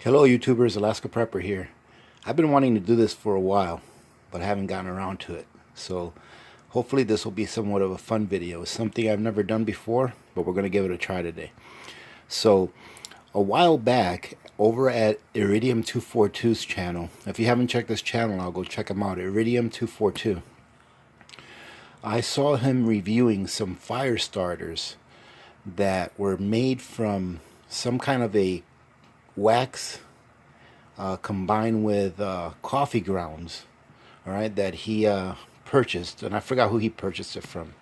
Hello YouTubers, Alaska Prepper here. I've been wanting to do this for a while, but I haven't gotten around to it. So hopefully this will be somewhat of a fun video. It's something I've never done before, but we're going to give it a try today. So a while back, over at Iridium 242's channel, if you haven't checked this channel, I'll go check him out, Iridium 242. I saw him reviewing some fire starters that were made from some kind of a wax combined with coffee grounds, all right, that he purchased, and I forgot who he purchased it from,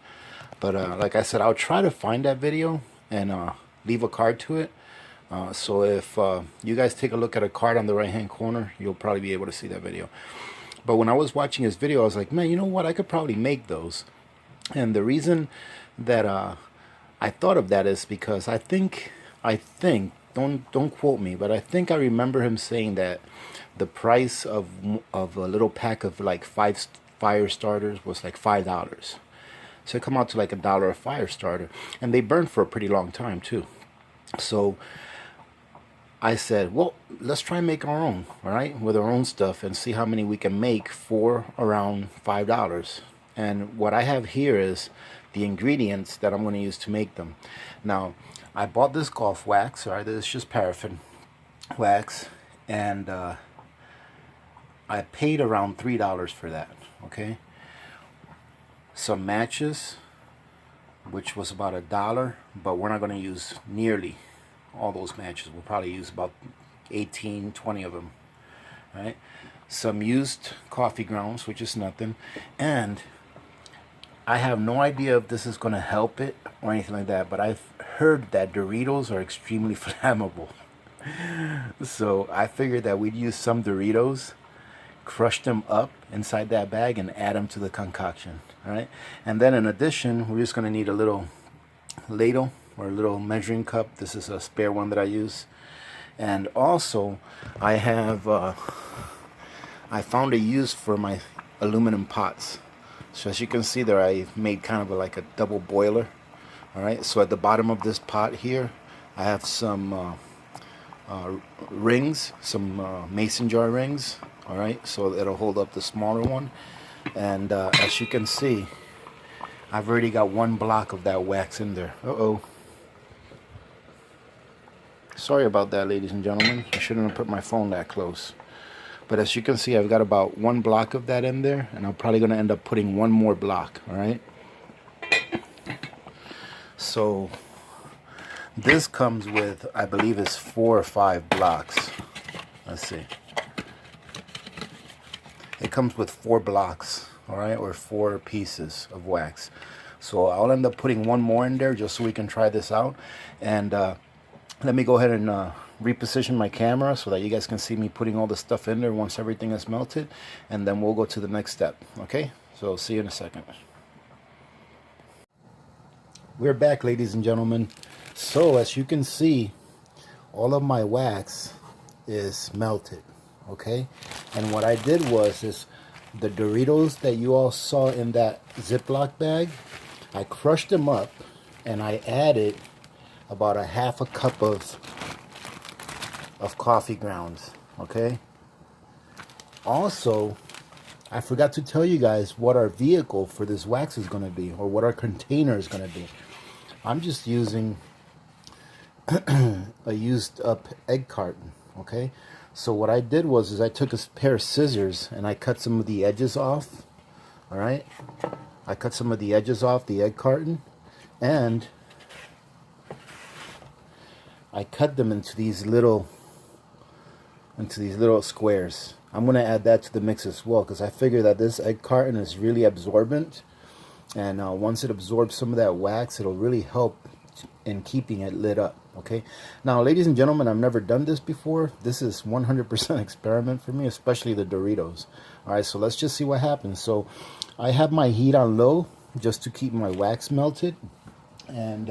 but like I said, I'll try to find that video and leave a card to it, so if you guys take a look at a card on the right hand corner, you'll probably be able to see that video. But when I was watching his video, I was like, man, you know what, I could probably make those. And the reason that I thought of that is because I think don't quote me, but I think I remember him saying that the price of a little pack of like 5 fire starters was like $5. So it come out to like $1 a fire starter, and they burn for a pretty long time too. So I said, well, let's try and make our own, all right, with our own stuff, and see how many we can make for around $5. And what I have here is the ingredients that I'm going to use to make them. Now, I bought this golf wax, all right, this is just paraffin wax, and I paid around $3 for that, okay? Some matches, which was about $1, but we're not going to use nearly all those matches. We'll probably use about 18, 20 of them, right? Some used coffee grounds, which is nothing, and I have no idea if this is going to help it or anything like that, but I've heard that Doritos are extremely flammable. So I figured that we'd use some Doritos, crush them up inside that bag, and add them to the concoction. All right, and then in addition, we're just going to need a little ladle or a little measuring cup. This is a spare one that I use. And also, I have I found a use for my aluminum pots. So as you can see there, I made kind of like a double boiler. All right, so at the bottom of this pot here, I have some rings, some mason jar rings. All right, so it'll hold up the smaller one. And as you can see, I've already got 1 block of that wax in there. Uh-oh. Sorry about that, ladies and gentlemen. I shouldn't have put my phone that close. But as you can see, I've got about 1 block of that in there, and I'm probably going to end up putting 1 more block, all right? So this comes with, I believe it's 4 or 5 blocks. Let's see. It comes with 4 blocks, all right, or 4 pieces of wax. So I'll end up putting 1 more in there just so we can try this out. And let me go ahead and reposition my camera so that you guys can see me putting all the stuff in there once everything is melted, and then we'll go to the next step. Okay, so see you in a second. We're back, ladies and gentlemen. So as you can see, all of my wax is melted. Okay, and what I did was the Doritos that you all saw in that Ziploc bag, I crushed them up and I added about a half a cup of coffee grounds. Okay, also I forgot to tell you guys what our vehicle for this wax is going to be, or what our container is going to be. I'm just using a used up egg carton. Okay, so what I did was I took a pair of scissors and I cut some of the edges off. All right, I cut some of the edges off the egg carton, and I cut them into these little squares. I'm going to add that to the mix as well, because I figure that this egg carton is really absorbent, and once it absorbs some of that wax, it'll really help in keeping it lit up. Okay, now ladies and gentlemen, I've never done this before. This is 100% experiment for me, especially the Doritos. All right, so let's just see what happens. So I have my heat on low just to keep my wax melted, and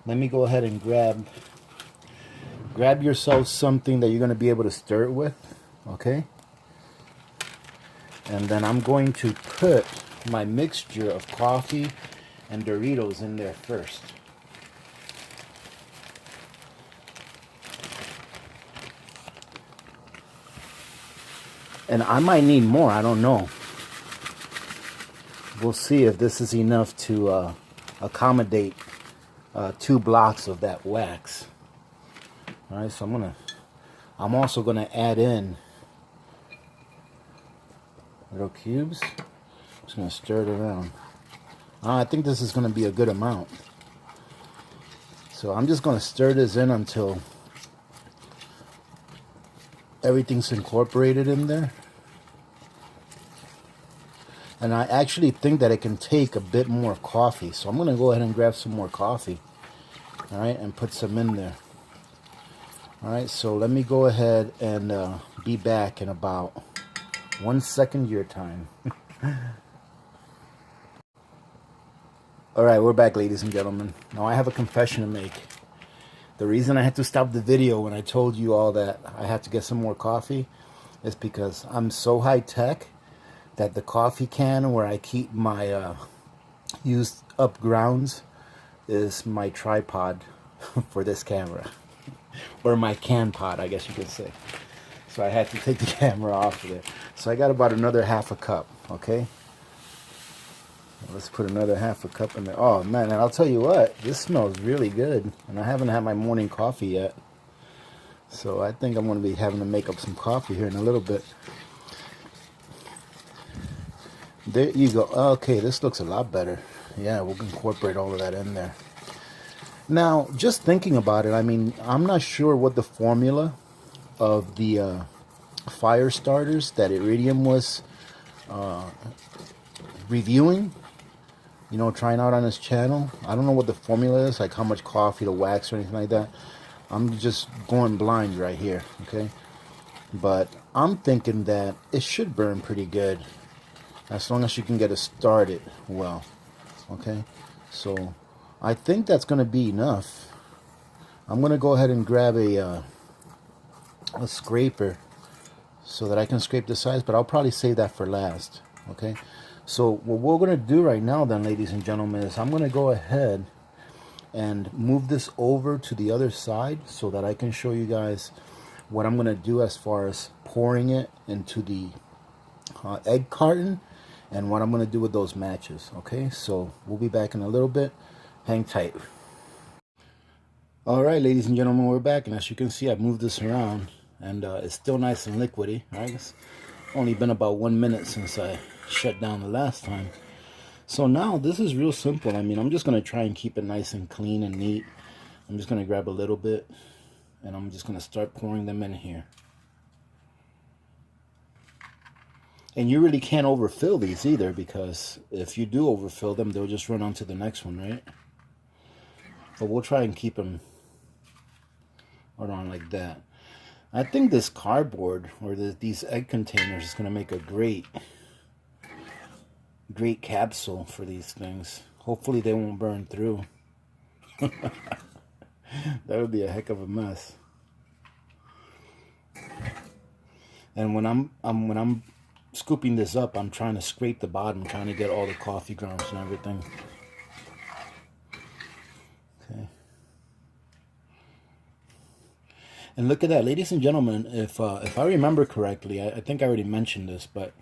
let me go ahead and grab yourself something that you're going to be able to stir it with. Okay, and then I'm going to put my mixture of coffee and Doritos in there first. And I might need more, I don't know. We'll see if this is enough to accommodate 2 blocks of that wax. All right, so I'm also gonna add in little cubes. Just gonna stir it around. I think this is gonna be a good amount. So I'm just gonna stir this in until everything's incorporated in there. And I actually think that it can take a bit more coffee. So I'm gonna go ahead and grab some more coffee. All right, and put some in there. All right, so let me go ahead and be back in about 1 second your time. All right, we're back, ladies and gentlemen. Now I have a confession to make. The reason I had to stop the video when I told you all that I had to get some more coffee is because I'm so high tech that the coffee can where I keep my used up grounds is my tripod for this camera. Or my can pot, I guess you could say. So I had to take the camera off of it. So I got about another half a cup, okay? Let's put another half a cup in there. Oh man, and I'll tell you what, this smells really good. And I haven't had my morning coffee yet. So I think I'm going to be having to make up some coffee here in a little bit. There you go. Okay, this looks a lot better. Yeah, we'll incorporate all of that in there. Now, just thinking about it, I mean, I'm not sure what the formula of the fire starters that Iridium was reviewing, you know, trying out on his channel. I don't know what the formula is, like how much coffee to wax or anything like that. I'm just going blind right here, okay? But I'm thinking that it should burn pretty good as long as you can get it started well, okay? So I think that's going to be enough. I'm going to go ahead and grab a scraper so that I can scrape the sides, but I'll probably save that for last, okay? So what we're going to do right now then, ladies and gentlemen, is I'm going to go ahead and move this over to the other side so that I can show you guys what I'm going to do as far as pouring it into the egg carton and what I'm going to do with those matches, okay? So we'll be back in a little bit. Hang tight. All right, ladies and gentlemen, we're back, and as you can see, I've moved this around, and it's still nice and liquidy. Right? It's only been about 1 minute since I shut down the last time. So now this is real simple. I mean, I'm just going to try and keep it nice and clean and neat. I'm just going to grab a little bit, and I'm just going to start pouring them in here. And you really can't overfill these either, because if you do overfill them, they'll just run on to the next one, right? But we'll try and keep them around like that. I think this cardboard or these egg containers is going to make a great capsule for these things. Hopefully they won't burn through. That would be a heck of a mess. And when I'm scooping this up, I'm trying to scrape the bottom, trying to get all the coffee grounds and everything. Okay. And look at that, ladies and gentlemen, if I remember correctly, I think I already mentioned this, but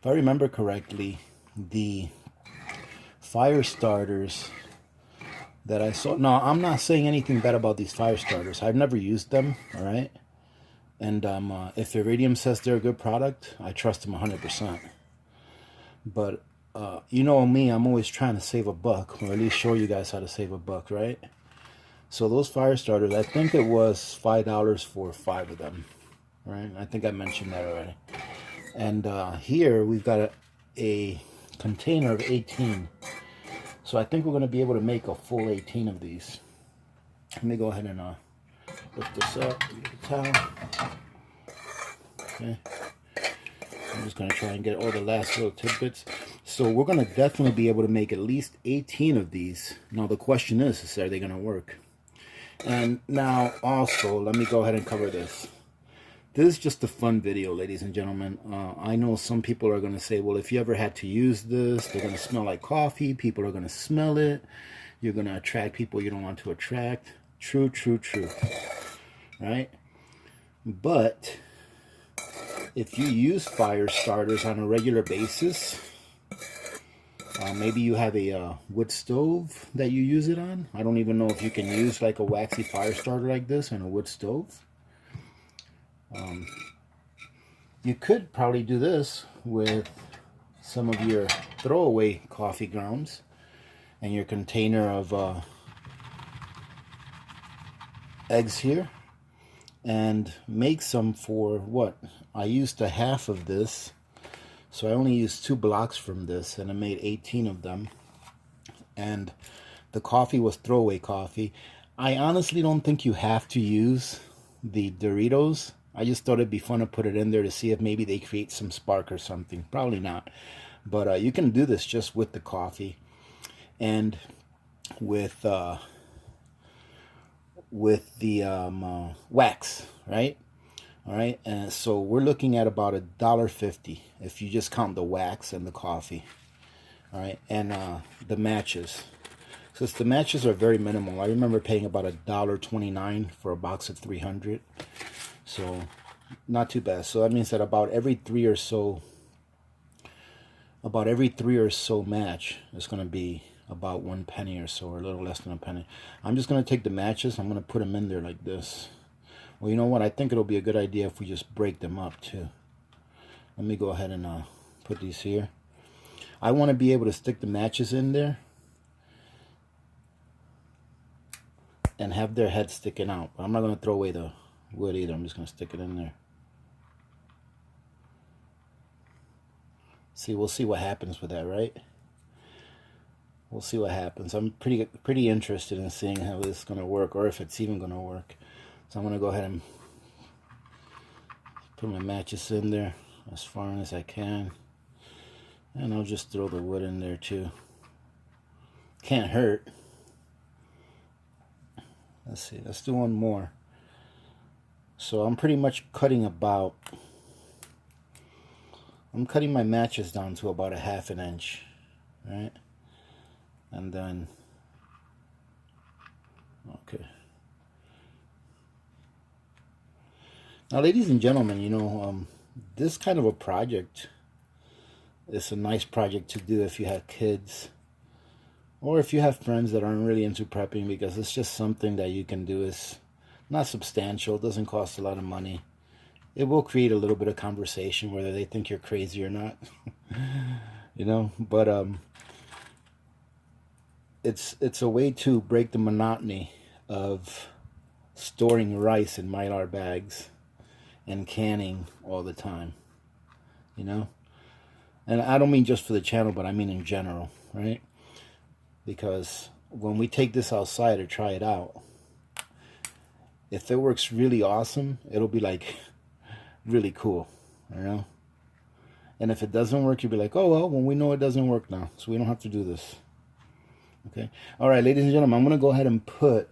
if I remember correctly, the fire starters that I saw, no, I'm not saying anything bad about these fire starters. I've never used them, all right? And if Iridium says they're a good product, I trust them 100%. But you know me, I'm always trying to save a buck, or at least show you guys how to save a buck, right? So those fire starters, I think it was $5 for 5 of them, right? I think I mentioned that already. And here we've got a container of 18. So I think we're going to be able to make a full 18 of these. Let me go ahead and lift this up, get a towel. Okay. I'm just going to try and get all the last little tidbits. So we're going to definitely be able to make at least 18 of these. Now the question is are they going to work? And now also, let me go ahead and cover this. This is just a fun video, ladies and gentlemen. I know some people are going to say, well, if you ever had to use this, they're going to smell like coffee. People are going to smell it. You're going to attract people you don't want to attract. True, true, true. Right? But if you use fire starters on a regular basis, maybe you have a wood stove that you use it on. I don't even know if you can use like a waxy fire starter like this on a wood stove. You could probably do this with some of your throwaway coffee grounds and your container of eggs here, and make some for what? I used a half of this, so I only used 2 blocks from this, and I made 18 of them. And the coffee was throwaway coffee. I honestly don't think you have to use the Doritos. I just thought it'd be fun to put it in there to see if maybe they create some spark or something. Probably not. But you can do this just with the coffee and with the wax, right? All right, and so we're looking at about $1.50 if you just count the wax and the coffee. All right, and the matches. Since the matches are very minimal, I remember paying about $1.29 for a box of 300. So not too bad. So that means that about every three or so match is going to be about 1 penny or so, or a little less than a penny. I'm just going to take the matches. I'm going to put them in there like this. Well, you know what? I think it'll be a good idea if we just break them up too. Let me go ahead and put these here. I want to be able to stick the matches in there and have their head sticking out. But I'm not going to throw away the wood either. I'm just going to stick it in there. See, we'll see what happens with that, right? We'll see what happens. I'm pretty interested in seeing how this is going to work, or if it's even going to work. So I'm going to go ahead and put my matches in there as far as I can. And I'll just throw the wood in there too. Can't hurt. Let's see, let's do one more. So I'm pretty much cutting my matches down to about 1/2 inch, right? And then, okay. Now, ladies and gentlemen, you know, this kind of a project is a nice project to do if you have kids, or if you have friends that aren't really into prepping, because it's just something that you can do. It's not substantial. It doesn't cost a lot of money. It will create a little bit of conversation, whether they think you're crazy or not. You know, but it's a way to break the monotony of storing rice in Mylar bags and canning all the time, you know. And I don't mean just for the channel, but I mean in general, right? Because when we take this outside or try it out, if it works really awesome, it'll be like really cool, you know. And if it doesn't work, you'll be like, oh well, we know it doesn't work now, so we don't have to do this. Okay. All right, ladies and gentlemen, I'm going to go ahead and put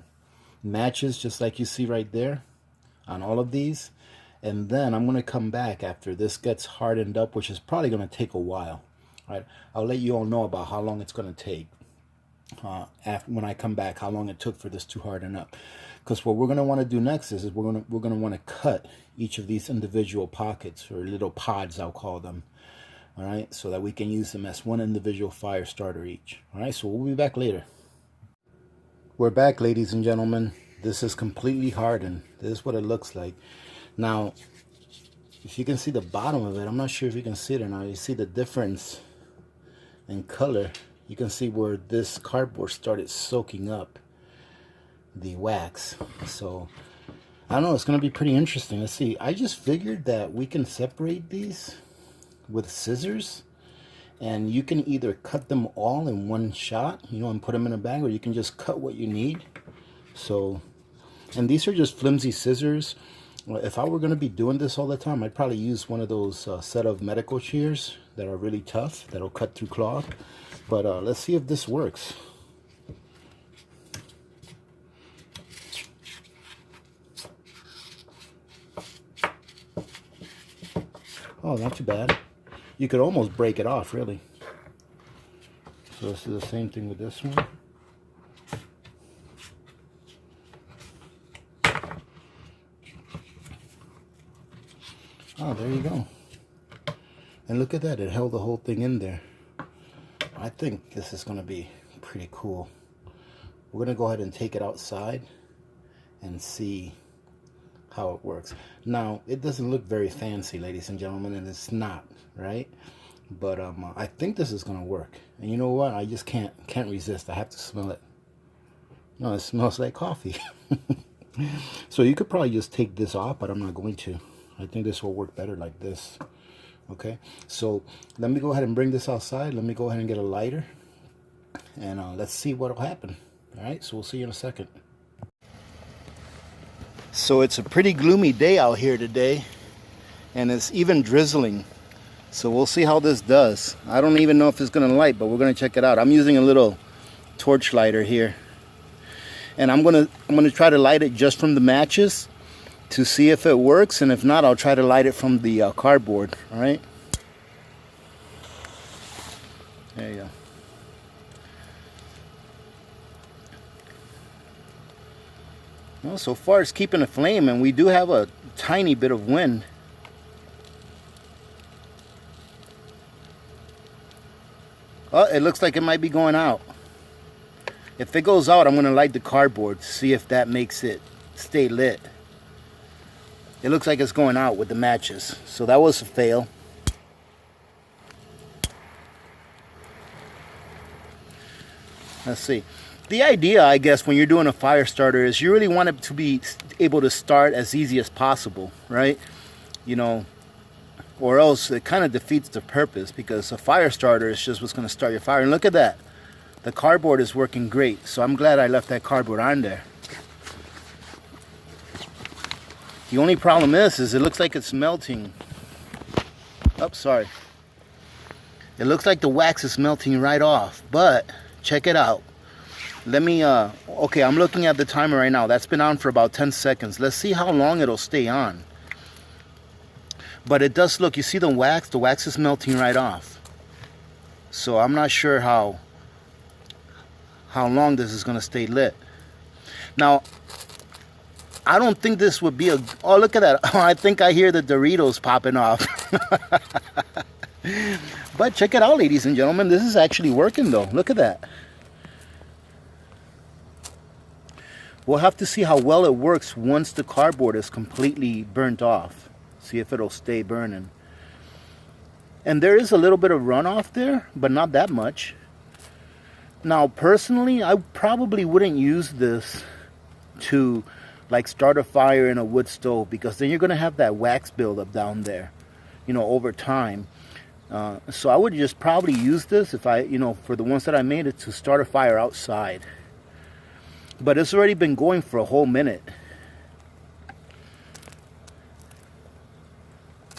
matches just like you see right there on all of these. And then I'm going to come back after this gets hardened up, which is probably going to take a while. All right. I'll let you all know about how long it's going to take when I come back, how long it took for this to harden up. Because what we're going to want to do next is we're going to want to cut each of these individual pockets, or little pods, I'll call them. All right, so that we can use them as one individual fire starter each. All right, so we'll be back later. We're back, ladies and gentlemen. This is completely hardened. This is what it looks like. Now, if you can see the bottom of it, I'm not sure if you can see it or not. You see the difference in color. You can see where this cardboard started soaking up the wax. So, I don't know, it's going to be pretty interesting. Let's see. I just figured that we can separate these with scissors, and you can either cut them all in one shot, you know, and put them in a bag, or you can just cut what you need. So, and these are just flimsy scissors. If I were going to be doing this all the time, I'd probably use one of those set of medical shears that are really tough, that'll cut through cloth. But let's see if this works. Oh, not too bad. You could almost break it off, really. So this is the same thing with this one. Oh, there you go. And look at that, it held the whole thing in there. I think this is going to be pretty cool. We're going to go ahead and take it outside and see how it works. Now, it doesn't look very fancy, ladies and gentlemen, and it's not, right? But I think this is going to work. And you know what? I just can't resist. I have to smell it. No, it smells like coffee. So you could probably just take this off, but I'm not going to. I think this will work better like this. Okay, so let me go ahead and bring this outside. Let me go ahead and get a lighter, and let's see what will happen. All right, so we'll see you in a second. So it's a pretty gloomy day out here today, and it's even drizzling. So we'll see how this does. I don't even know if it's gonna light, but we're gonna check it out. I'm using a little torch lighter here, and I'm gonna try to light it just from the matches to see if it works, and if not, I'll try to light it from the cardboard. All right, there you go. Well, so far it's keeping a flame, and we do have a tiny bit of wind. Oh, it looks like it might be going out. If it goes out, I'm going to light the cardboard to see if that makes it stay lit. It looks like it's going out with the matches, so that was a fail. Let's see. The idea, I guess, when you're doing a fire starter is you really want it to be able to start as easy as possible, right? You know, or else it kind of defeats the purpose, because a fire starter is just what's going to start your fire. And look at that. The cardboard is working great, so I'm glad I left that cardboard on there. The only problem is it looks like it's melting. Oh, sorry. It looks like the wax is melting right off, but check it out. Let me, okay, I'm looking at the timer right now. That's been on for about 10 seconds. Let's see how long it'll stay on. But it does look, you see the wax is melting right off. So I'm not sure how long this is going to stay lit. Now, I don't think this would be a... Oh, look at that. Oh, I think I hear the Doritos popping off. But check it out, ladies and gentlemen. This is actually working, though. Look at that. We'll have to see how well it works once the cardboard is completely burnt off. See if it'll stay burning. And there is a little bit of runoff there, but not that much. Now, personally, I probably wouldn't use this to like start a fire in a wood stove, because then you're going to have that wax buildup down there, you know, over time. So I would just probably use this if I, you know, for the ones that I made it, to start a fire outside. But it's already been going for a whole minute.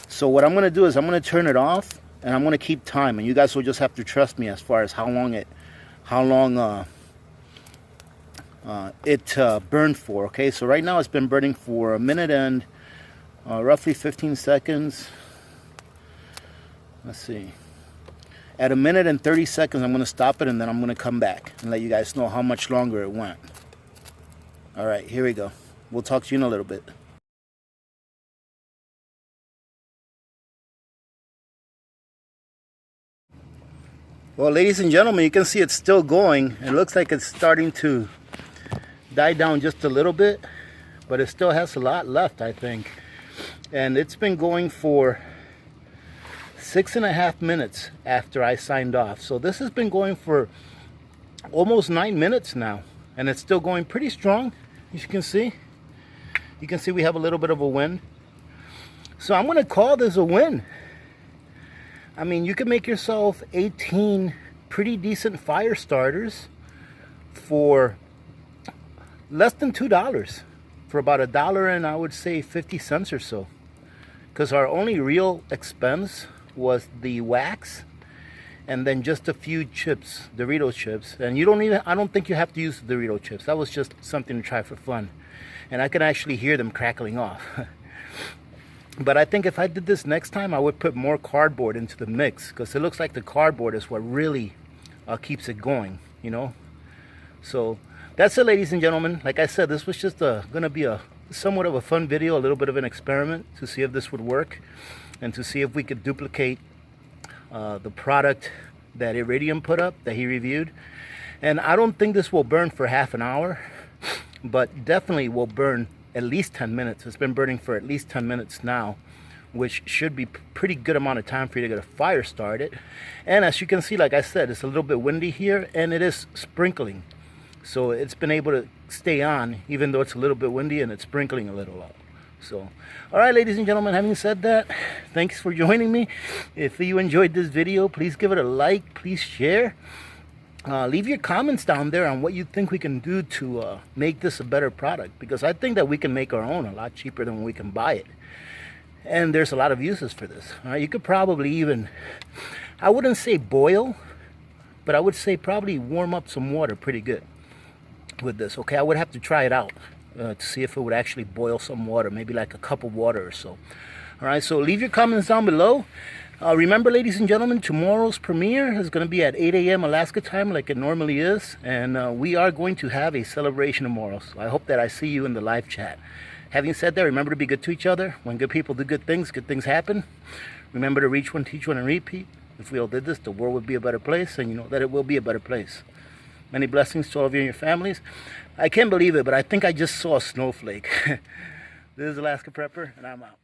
So what I'm going to do is I'm going to turn it off, and I'm going to keep time, and you guys will just have to trust me as far as how long it burned for. Okay, so right now it's been burning for a minute and roughly 15 seconds. Let's see. At a minute and 30 seconds, I'm going to stop it, and then I'm going to come back and let you guys know how much longer it went. All right, here we go. We'll talk to you in a little bit. Well, ladies and gentlemen, you can see it's still going. It looks like it's starting to die down just a little bit, but it still has a lot left, I think. And it's been going for 6.5 minutes after I signed off. So this has been going for almost 9 minutes now, and it's still going pretty strong. As you can see, we have a little bit of a wind. So I'm going to call this a win. I mean, you can make yourself 18 pretty decent fire starters for less than $2, for about $1 and I would say 50 cents or so, because our only real expense was the wax and then just a few chips, Doritos chips. And I don't think you have to use the Dorito chips. That was just something to try for fun, and I could actually hear them crackling off. But I think if I did this next time, I would put more cardboard into the mix, because it looks like the cardboard is what really keeps it going, you know. So that's it, ladies and gentlemen. Like I said, this was just gonna be somewhat of a fun video, a little bit of an experiment to see if this would work, and to see if we could duplicate the product that Iridium put up, that he reviewed. And I don't think this will burn for half an hour, but definitely will burn at least 10 minutes. It's been burning for at least 10 minutes now, which should be pretty good amount of time for you to get a fire started. And as you can see, like I said, it's a little bit windy here, and it is sprinkling. So it's been able to stay on, even though it's a little bit windy and it's sprinkling a little out. So, all right, ladies and gentlemen, having said that, thanks for joining me. If you enjoyed this video, please give it a like, please share. Leave your comments down there on what you think we can do to make this a better product, because I think that we can make our own a lot cheaper than we can buy it. And there's a lot of uses for this. You could probably even, I wouldn't say boil, but I would say probably warm up some water pretty good with this. Okay, I would have to try it out to see if it would actually boil some water, maybe like a cup of water or so. All right, so leave your comments down below. Remember, ladies and gentlemen, tomorrow's premiere is going to be at 8 a.m. Alaska time like it normally is. And we are going to have a celebration tomorrow. So I hope that I see you in the live chat. Having said that, remember to be good to each other. When good people do good things happen. Remember to reach one, teach one, and repeat. If we all did this, the world would be a better place, and you know that it will be a better place. Many blessings to all of you and your families. I can't believe it, but I think I just saw a snowflake. This is Alaska Prepper, and I'm out.